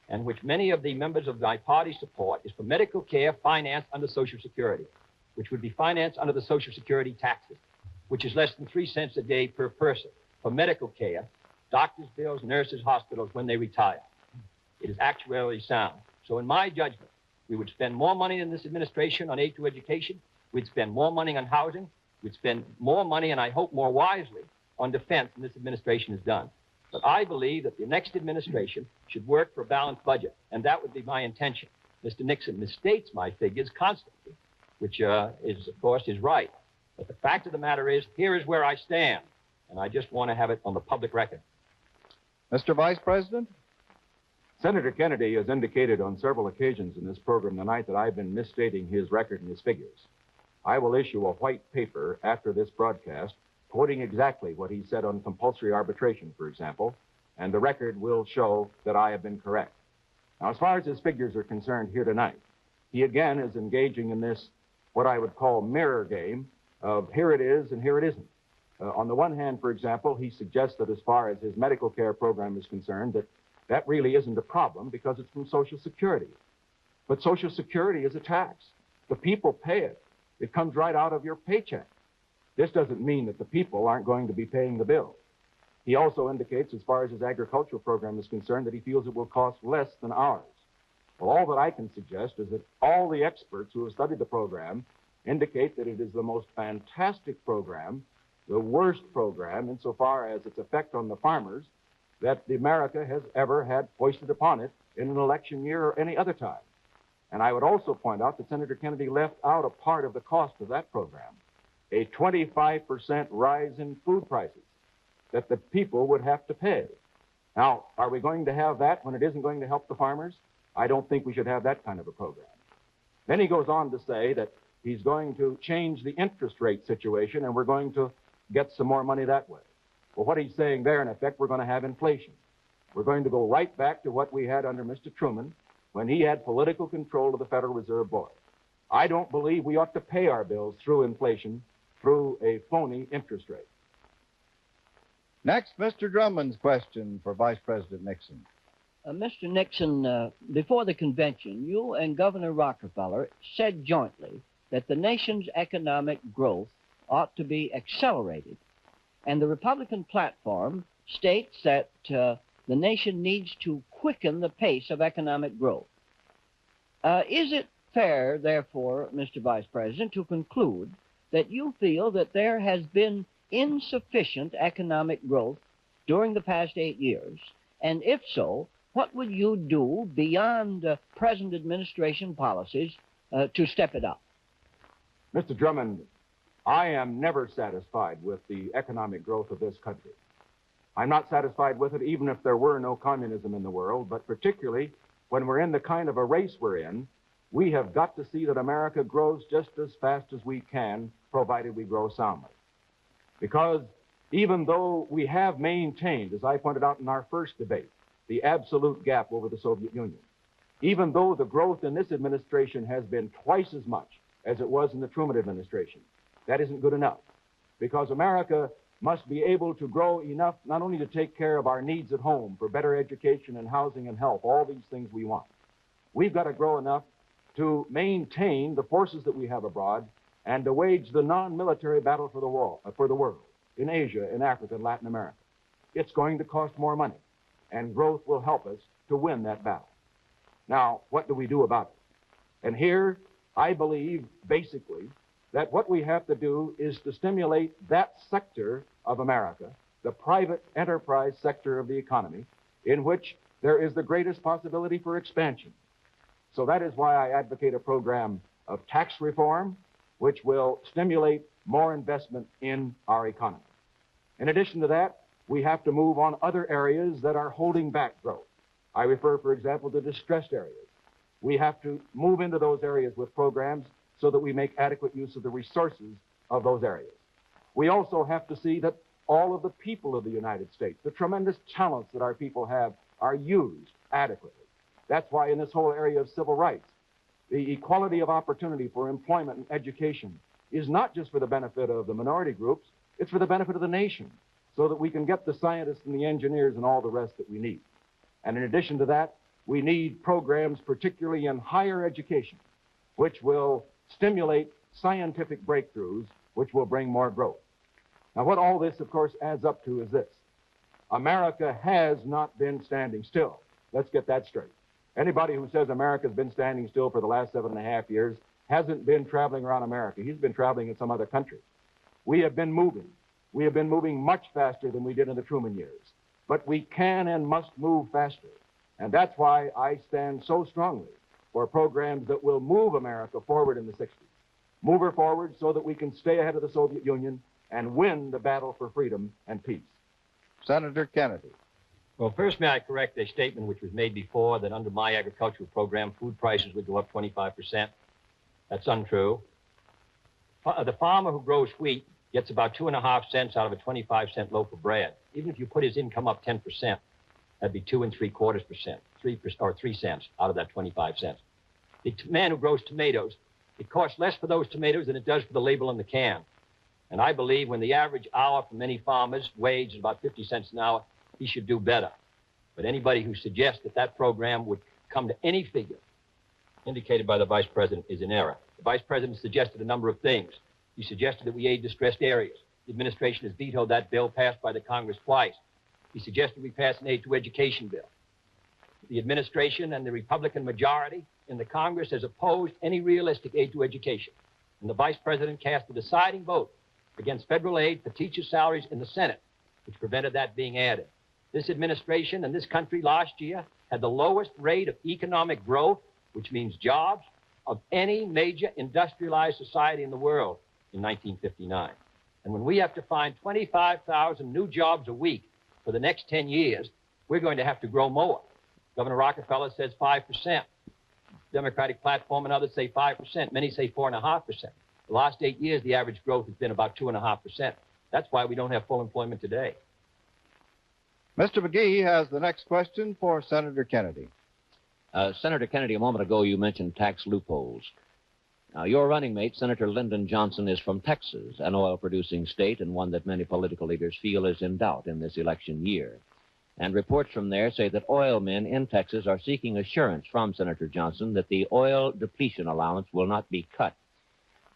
and which many of the members of my party support is for medical care financed under Social Security, which would be financed under the Social Security taxes, which is less than 3 cents a day per person for medical care, doctors' bills, nurses, hospitals when they retire. It is actuarially sound. So in my judgment, we would spend more money in this administration on aid to education. We'd spend more money on housing. We'd spend more money, and I hope more wisely, on defense than this administration has done. But I believe that the next administration should work for a balanced budget, and that would be my intention. Mr. Nixon misstates my figures constantly, which is, of course, his right. But the fact of the matter is, here is where I stand, and I just want to have it on the public record. Mr. Vice President? Senator Kennedy has indicated on several occasions in this program tonight that I've been misstating his record and his figures. I will issue a white paper after this broadcast quoting exactly what he said on compulsory arbitration, for example, and the record will show that I have been correct. Now, as far as his figures are concerned here tonight, he again is engaging in this, what I would call mirror game of here it is and here it isn't. On the one hand, for example, he suggests that as far as his medical care program is concerned, that really isn't a problem because it's from Social Security. But Social Security is a tax. The people pay it. It comes right out of your paycheck. This doesn't mean that the people aren't going to be paying the bill. He also indicates, as far as his agricultural program is concerned, that he feels it will cost less than ours. Well, all that I can suggest is that all the experts who have studied the program indicate that it is the most fantastic program, the worst program insofar as its effect on the farmers that America has ever had foisted upon it in an election year or any other time. And I would also point out that Senator Kennedy left out a part of the cost of that program, a 25% rise in food prices that the people would have to pay. Now, are we going to have that when it isn't going to help the farmers? I don't think we should have that kind of a program. Then he goes on to say that he's going to change the interest rate situation and we're going to get some more money that way. Well, what he's saying there, in effect, we're going to have inflation. We're going to go right back to what we had under Mr. Truman when he had political control of the Federal Reserve Board. I don't believe we ought to pay our bills through inflation, through a phony interest rate. Next, Mr. Drummond's question for Vice President Nixon. Mr. Nixon, before the convention, you and Governor Rockefeller said jointly that the nation's economic growth ought to be accelerated. And the Republican platform states that the nation needs to quicken the pace of economic growth. Is it fair, therefore, Mr. Vice President, to conclude that you feel that there has been insufficient economic growth during the past 8 years? And if so, what would you do beyond present administration policies to step it up? Mr. Drummond, I am never satisfied with the economic growth of this country. I'm not satisfied with it even if there were no communism in the world, but particularly when we're in the kind of a race we're in, we have got to see that America grows just as fast as we can, provided we grow soundly. Because even though we have maintained, as I pointed out in our first debate, the absolute gap over the Soviet Union, even though the growth in this administration has been twice as much as it was in the Truman administration, that isn't good enough. Because America must be able to grow enough not only to take care of our needs at home for better education and housing and health, all these things we want. We've got to grow enough to maintain the forces that we have abroad and to wage the non-military battle for the world in Asia, in Africa, and Latin America. It's going to cost more money, and growth will help us to win that battle. Now, what do we do about it? And here, I believe, basically, that what we have to do is to stimulate that sector of America, the private enterprise sector of the economy, in which there is the greatest possibility for expansion. So that is why I advocate a program of tax reform, which will stimulate more investment in our economy. In addition to that, we have to move on other areas that are holding back growth. I refer, for example, to distressed areas. We have to move into those areas with programs so that we make adequate use of the resources of those areas. We also have to see that all of the people of the United States, the tremendous talents that our people have, are used adequately. That's why in this whole area of civil rights, the equality of opportunity for employment and education is not just for the benefit of the minority groups, it's for the benefit of the nation, so that we can get the scientists and the engineers and all the rest that we need. And in addition to that, we need programs, particularly in higher education, which will stimulate scientific breakthroughs, which will bring more growth. Now, what all this, of course, adds up to is this. America has not been standing still. Let's get that straight. Anybody who says America's been standing still for the last 7.5 years hasn't been traveling around America. He's been traveling in some other country. We have been moving. We have been moving much faster than we did in the Truman years. But we can and must move faster. And that's why I stand so strongly for programs that will move America forward in the 60s. Move her forward so that we can stay ahead of the Soviet Union and win the battle for freedom and peace. Senator Kennedy. Well, first, may I correct a statement which was made before that under my agricultural program, food prices would go up 25%. That's untrue. The farmer who grows wheat gets about 2.5 cents out of a 25-cent loaf of bread. Even if you put his income up 10%, that'd be 2 3/4%, 3 cents out of that 25 cents. The man who grows tomatoes, it costs less for those tomatoes than it does for the label on the can. And I believe when the average hour for many farmers' wage is about 50 cents an hour, he should do better. But anybody who suggests that that program would come to any figure indicated by the Vice President is in error. The Vice President suggested a number of things. He suggested that we aid distressed areas. The administration has vetoed that bill passed by the Congress twice. He suggested we pass an aid to education bill. The administration and the Republican majority in the Congress has opposed any realistic aid to education. And the Vice President cast a deciding vote against federal aid for teacher salaries in the Senate, which prevented that being added. This administration and this country last year had the lowest rate of economic growth, which means jobs, of any major industrialized society in the world in 1959. And when we have to find 25,000 new jobs a week for the next 10 years, we're going to have to grow more. Governor Rockefeller says 5%. Democratic platform and others say 5%. Many say 4.5%. The last 8 years, the average growth has been about 2.5%. That's why we don't have full employment today. Mr. McGee has the next question for Senator Kennedy. Senator Kennedy, a moment ago you mentioned tax loopholes. Now, your running mate, Senator Lyndon Johnson, is from Texas, an oil-producing state and one that many political leaders feel is in doubt in this election year. And reports from there say that oil men in Texas are seeking assurance from Senator Johnson that the oil depletion allowance will not be cut.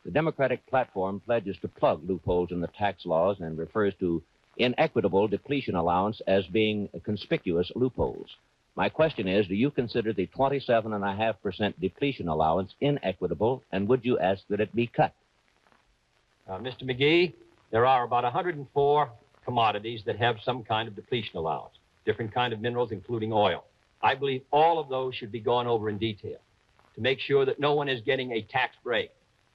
The Democratic platform pledges to plug loopholes in the tax laws and refers to inequitable depletion allowance as being conspicuous loopholes. My question is, do you consider the 27.5% depletion allowance inequitable, and would you ask that it be cut? Mr. McGee, there are about 104 commodities that have some kind of depletion allowance, different kind of minerals, including oil. I believe all of those should be gone over in detail to make sure that no one is getting a tax break.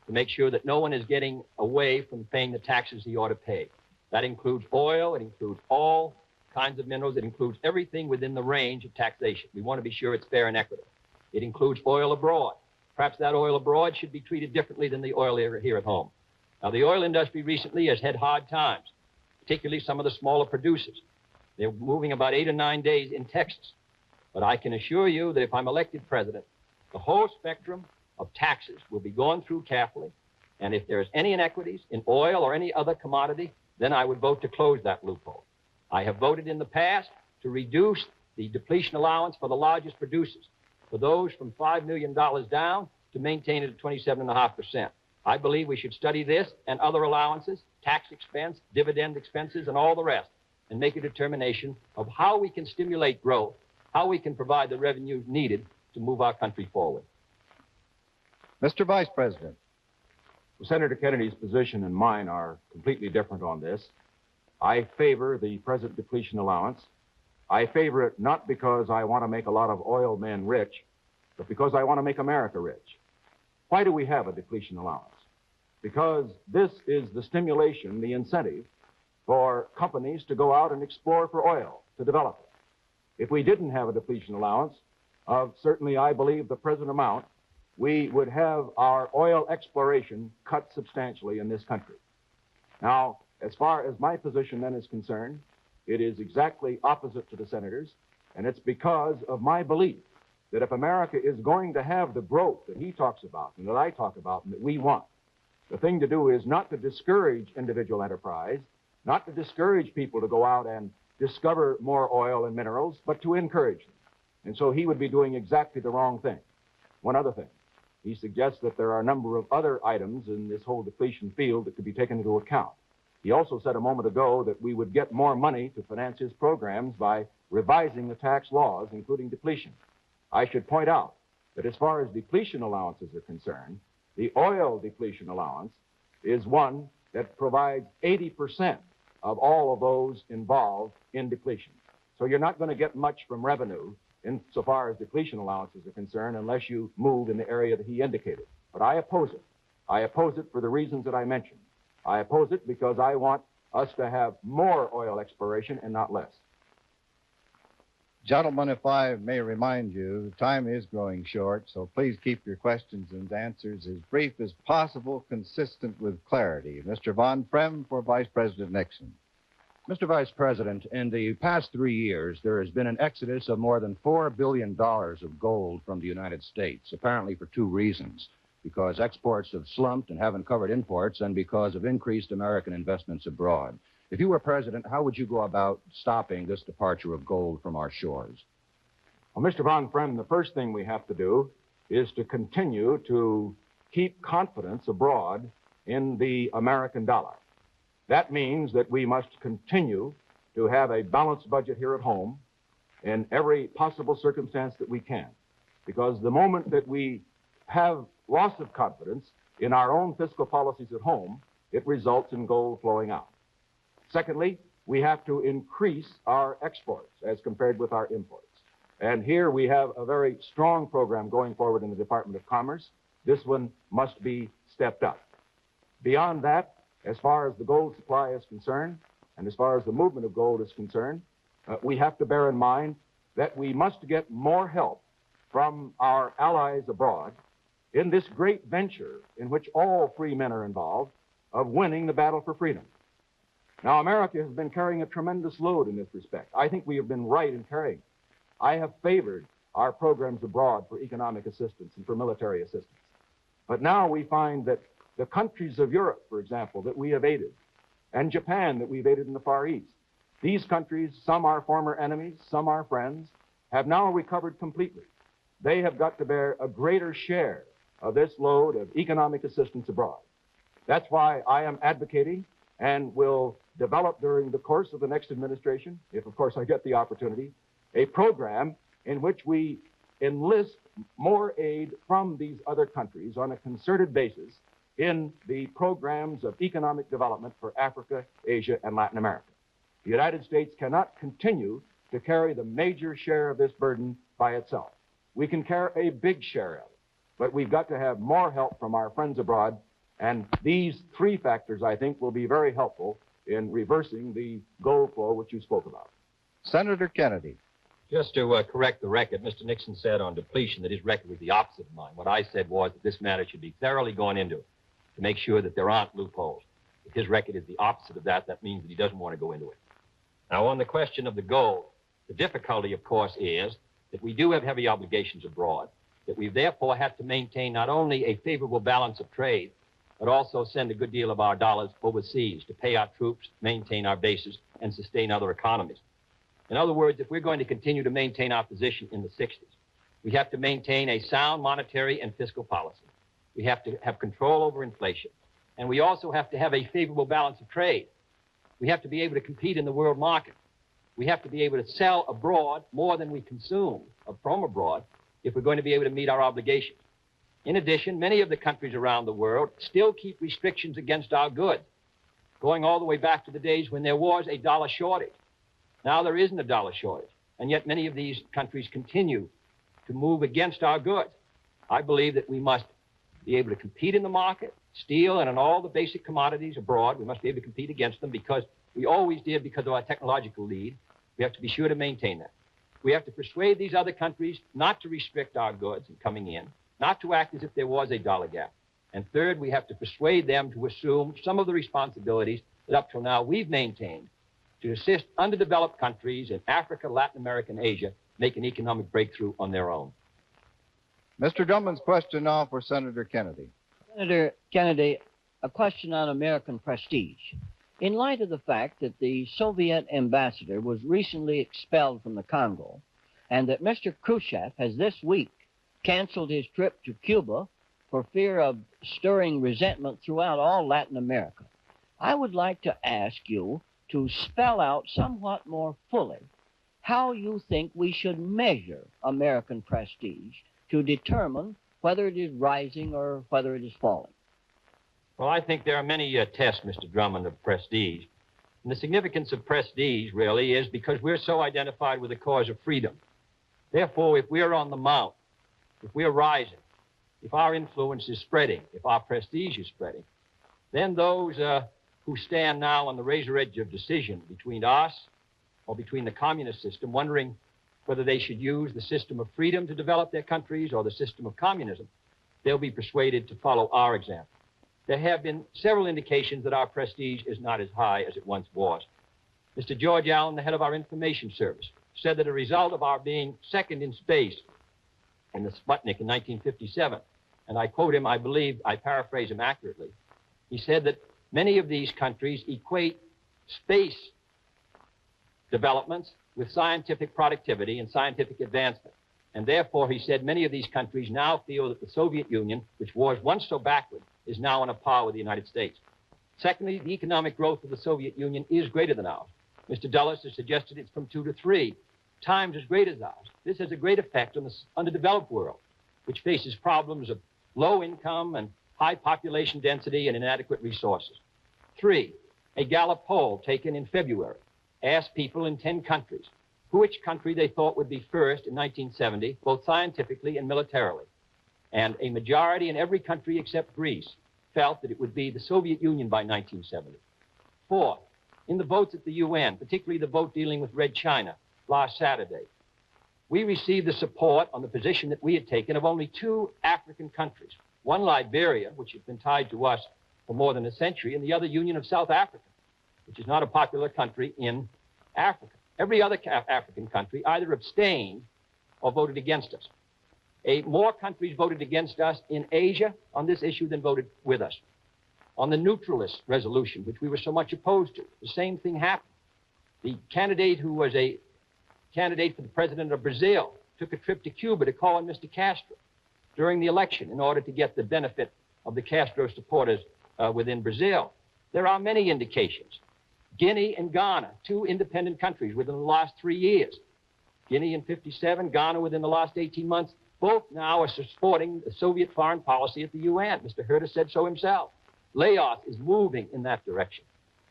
to make sure that no one is getting away from paying the taxes he ought to pay. That includes oil, it includes all kinds of minerals, it includes everything within the range of taxation. We want to be sure it's fair and equitable. It includes oil abroad. Perhaps that oil abroad should be treated differently than the oil here at home. Now, the oil industry recently has had hard times, particularly some of the smaller producers. They're moving about 8 or 9 days in Texas. But I can assure you that if I'm elected president, the whole spectrum of taxes will be gone through carefully. And if there's any inequities in oil or any other commodity, then I would vote to close that loophole. I have voted in the past to reduce the depletion allowance for the largest producers, for those from $5 million down, to maintain it at 27.5%. I believe we should study this and other allowances, tax expense, dividend expenses, and all the rest, and make a determination of how we can stimulate growth, how we can provide the revenue needed to move our country forward. Mr. Vice President. Well, Senator Kennedy's position and mine are completely different on this. I favor the present depletion allowance. I favor it not because I want to make a lot of oil men rich, but because I want to make America rich. Why do we have a depletion allowance? Because this is the stimulation, the incentive for companies to go out and explore for oil, to develop it. If we didn't have a depletion allowance of certainly, I believe, the present amount, we would have our oil exploration cut substantially in this country. Now, as far as my position then is concerned, it is exactly opposite to the senators, and it's because of my belief that if America is going to have the growth that he talks about and that I talk about and that we want, the thing to do is not to discourage individual enterprise, not to discourage people to go out and discover more oil and minerals, but to encourage them. And so he would be doing exactly the wrong thing. One other thing. He suggests that there are a number of other items in this whole depletion field that could be taken into account. He also said a moment ago that we would get more money to finance his programs by revising the tax laws, including depletion. I should point out that as far as depletion allowances are concerned, the oil depletion allowance is one that provides 80% of all of those involved in depletion. So you're not going to get much from revenue insofar as depletion allowances are concerned unless you move in the area that he indicated. But I oppose it. I oppose it for the reasons that I mentioned. I oppose it because I want us to have more oil exploration and not less. Gentlemen, if I may remind you, time is growing short, so please keep your questions and answers as brief as possible, consistent with clarity. Mr. Von Frem for Vice President Nixon. Mr. Vice President, in the past 3 years, there has been an exodus of more than $4 billion of gold from the United States, apparently for two reasons: because exports have slumped and haven't covered imports, and because of increased American investments abroad. If you were president, how would you go about stopping this departure of gold from our shores? Well, Mr. Von Frem, the first thing we have to do is to continue to keep confidence abroad in the American dollar. That means that we must continue to have a balanced budget here at home in every possible circumstance that we can. Because the moment that we have loss of confidence in our own fiscal policies at home, it results in gold flowing out. Secondly, we have to increase our exports as compared with our imports. And here we have a very strong program going forward in the Department of Commerce. This one must be stepped up. Beyond that, as far as the gold supply is concerned, and as far as the movement of gold is concerned, we have to bear in mind that we must get more help from our allies abroad in this great venture in which all free men are involved of winning the battle for freedom. Now, America has been carrying a tremendous load in this respect. I think we have been right in carrying it. I have favored our programs abroad for economic assistance and for military assistance. But now we find that the countries of Europe, for example, that we have aided, and Japan that we've aided in the Far East, these countries, some are former enemies, some are friends, have now recovered completely. They have got to bear a greater share of this load of economic assistance abroad. That's why I am advocating and will develop during the course of the next administration, if of course I get the opportunity, a program in which we enlist more aid from these other countries on a concerted basis in the programs of economic development for Africa, Asia, and Latin America. The United States cannot continue to carry the major share of this burden by itself. We can carry a big share of it, but we've got to have more help from our friends abroad And these three factors, I think, will be very helpful in reversing the gold flow which you spoke about. Senator Kennedy. Just to correct the record, Mr. Nixon said on depletion that his record was the opposite of mine. What I said was that this matter should be thoroughly gone into to make sure that there aren't loopholes. If his record is the opposite of that, that means that he doesn't want to go into it. Now, on the question of the gold, the difficulty, of course, is that we do have heavy obligations abroad, that we therefore have to maintain not only a favorable balance of trade, but also send a good deal of our dollars overseas to pay our troops, maintain our bases, and sustain other economies. In other words, if we're going to continue to maintain our position in the 60s, we have to maintain a sound monetary and fiscal policy. We have to have control over inflation. And we also have to have a favorable balance of trade. We have to be able to compete in the world market. We have to be able to sell abroad more than we consume from abroad if we're going to be able to meet our obligations. In addition, many of the countries around the world still keep restrictions against our goods, going all the way back to the days when there was a dollar shortage. Now there isn't a dollar shortage, and yet many of these countries continue to move against our goods. I believe that we must be able to compete in the market, steel and in all the basic commodities abroad. We must be able to compete against them because we always did because of our technological lead. We have to be sure to maintain that. We have to persuade these other countries not to restrict our goods in coming in, not to act as if there was a dollar gap. And third, we have to persuade them to assume some of the responsibilities that up till now we've maintained to assist underdeveloped countries in Africa, Latin America, and Asia make an economic breakthrough on their own. Mr. Drummond's question now for Senator Kennedy. Senator Kennedy, a question on American prestige. In light of the fact that the Soviet ambassador was recently expelled from the Congo and that Mr. Khrushchev has this week canceled his trip to Cuba for fear of stirring resentment throughout all Latin America, I would like to ask you to spell out somewhat more fully how you think we should measure American prestige to determine whether it is rising or whether it is falling. Well, I think there are many tests, Mr. Drummond, of prestige. And the significance of prestige, really, is because we're so identified with the cause of freedom. Therefore, if we're on the mount, if we're rising, if our influence is spreading, if our prestige is spreading, then those who stand now on the razor edge of decision between us or between the communist system, wondering whether they should use the system of freedom to develop their countries or the system of communism, they'll be persuaded to follow our example. There have been several indications that our prestige is not as high as it once was. Mr. George Allen, the head of our information service, said that a result of our being second in space in the Sputnik in 1957, and I quote him, I believe, I paraphrase him accurately, he said that many of these countries equate space developments with scientific productivity and scientific advancement. And therefore, he said, many of these countries now feel that the Soviet Union, which was once so backward, is now on a par with the United States. Secondly, the economic growth of the Soviet Union is greater than ours. Mr. Dulles has suggested it's from 2 to 3 times as great as ours. This has a great effect on the underdeveloped world, which faces problems of low income and high population density and inadequate resources. 3, a Gallup poll taken in February asked people in 10 countries which country they thought would be first in 1970, both scientifically and militarily. And a majority in every country except Greece felt that it would be the Soviet Union by 1970. 4, in the votes at the UN, particularly the vote dealing with Red China last Saturday, we received the support on the position that we had taken of only 2 African countries. One, Liberia, which has been tied to us for more than a century, and the other, Union of South Africa, which is not a popular country in Africa. Every other African country either abstained or voted against us. More countries voted against us in Asia on this issue than voted with us. On the neutralist resolution, which we were so much opposed to, the same thing happened. The candidate who was a candidate for the president of Brazil took a trip to Cuba to call on Mr. Castro during the election in order to get the benefit of the Castro supporters within Brazil. There are many indications. Guinea and Ghana, 2 independent countries within the last 3 years. Guinea in 57, Ghana within the last 18 months, both now are supporting the Soviet foreign policy at the UN. Mr. Herter said so himself. Laos is moving in that direction.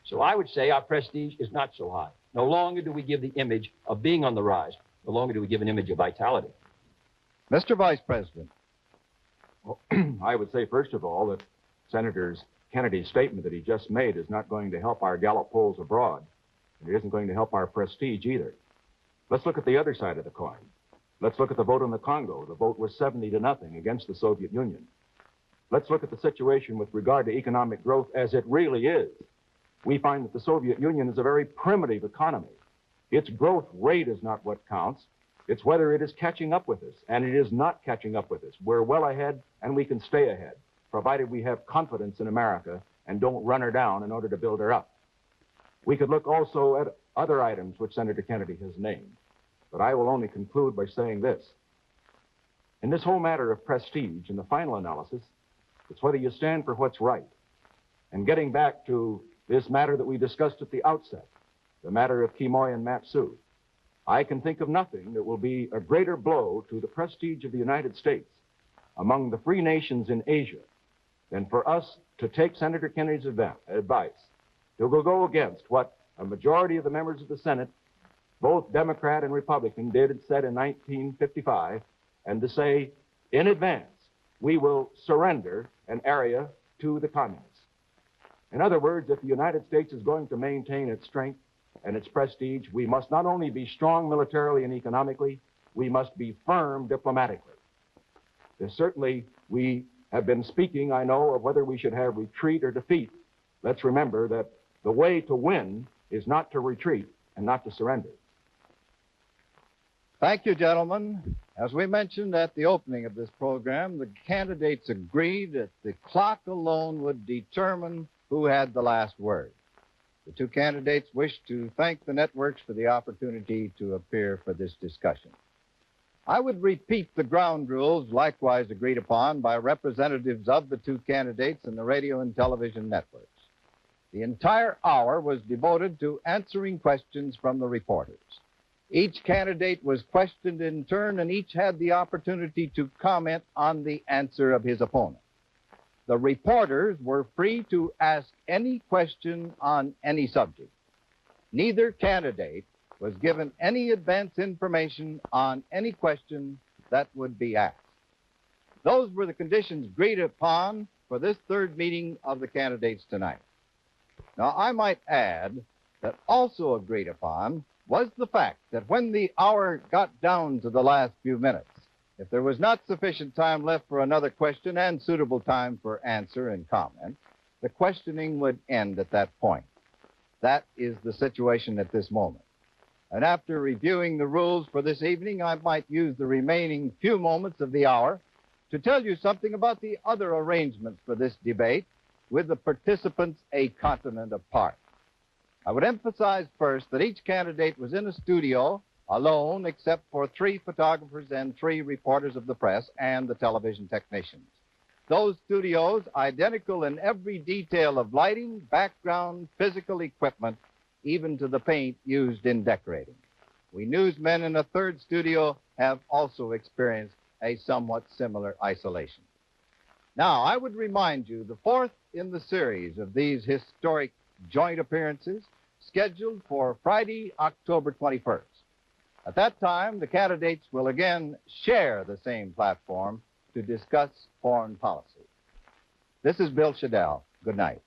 So I would say our prestige is not so high. No longer do we give the image of being on the rise. No longer do we give an image of vitality. Mr. Vice President. Well, I would say, first of all, that Senator Kennedy's statement that he just made is not going to help our Gallup polls abroad, and it isn't going to help our prestige either. Let's look at the other side of the coin. Let's look at the vote in the Congo. The vote was 70-0 against the Soviet Union. Let's look at the situation with regard to economic growth as it really is. We find that the Soviet Union is a very primitive economy. Its growth rate is not what counts. It's whether it is catching up with us, and it is not catching up with us. We're well ahead, and we can stay ahead, provided we have confidence in America and don't run her down in order to build her up. We could look also at other items which Senator Kennedy has named, but I will only conclude by saying this. In this whole matter of prestige, in the final analysis, it's whether you stand for what's right. And getting back to this matter that we discussed at the outset, the matter of Quemoy and Matsu, I can think of nothing that will be a greater blow to the prestige of the United States among the free nations in Asia than for us to take Senator Kennedy's advice to go against what a majority of the members of the Senate, both Democrat and Republican, did and said in 1955, and to say in advance, we will surrender an area to the communists. In other words, if the United States is going to maintain its strength and its prestige, we must not only be strong militarily and economically, we must be firm diplomatically. Certainly, we have been speaking, I know, of whether we should have retreat or defeat. Let's remember that the way to win is not to retreat and not to surrender. Thank you, gentlemen. As we mentioned at the opening of this program, the candidates agreed that the clock alone would determine who had the last word. The two candidates wish to thank the networks for the opportunity to appear for this discussion. I would repeat the ground rules likewise agreed upon by representatives of the two candidates and the radio and television networks. The entire hour was devoted to answering questions from the reporters. Each candidate was questioned in turn, and each had the opportunity to comment on the answer of his opponent. The reporters were free to ask any question on any subject. Neither candidate was given any advance information on any question that would be asked. Those were the conditions agreed upon for this third meeting of the candidates tonight. Now, I might add that also agreed upon was the fact that when the hour got down to the last few minutes, if there was not sufficient time left for another question and suitable time for answer and comment, the questioning would end at that point. That is the situation at this moment. And after reviewing the rules for this evening, I might use the remaining few moments of the hour to tell you something about the other arrangements for this debate with the participants a continent apart. I would emphasize first that each candidate was in a studio alone except for 3 photographers and 3 reporters of the press and the television technicians. Those studios, identical in every detail of lighting, background, physical equipment, even to the paint used in decorating. We newsmen in a third studio have also experienced a somewhat similar isolation. Now, I would remind you, the 4th in the series of these historic joint appearances, scheduled for Friday, October 21st. At that time, the candidates will again share the same platform to discuss foreign policy. This is Bill Shadel. Good night.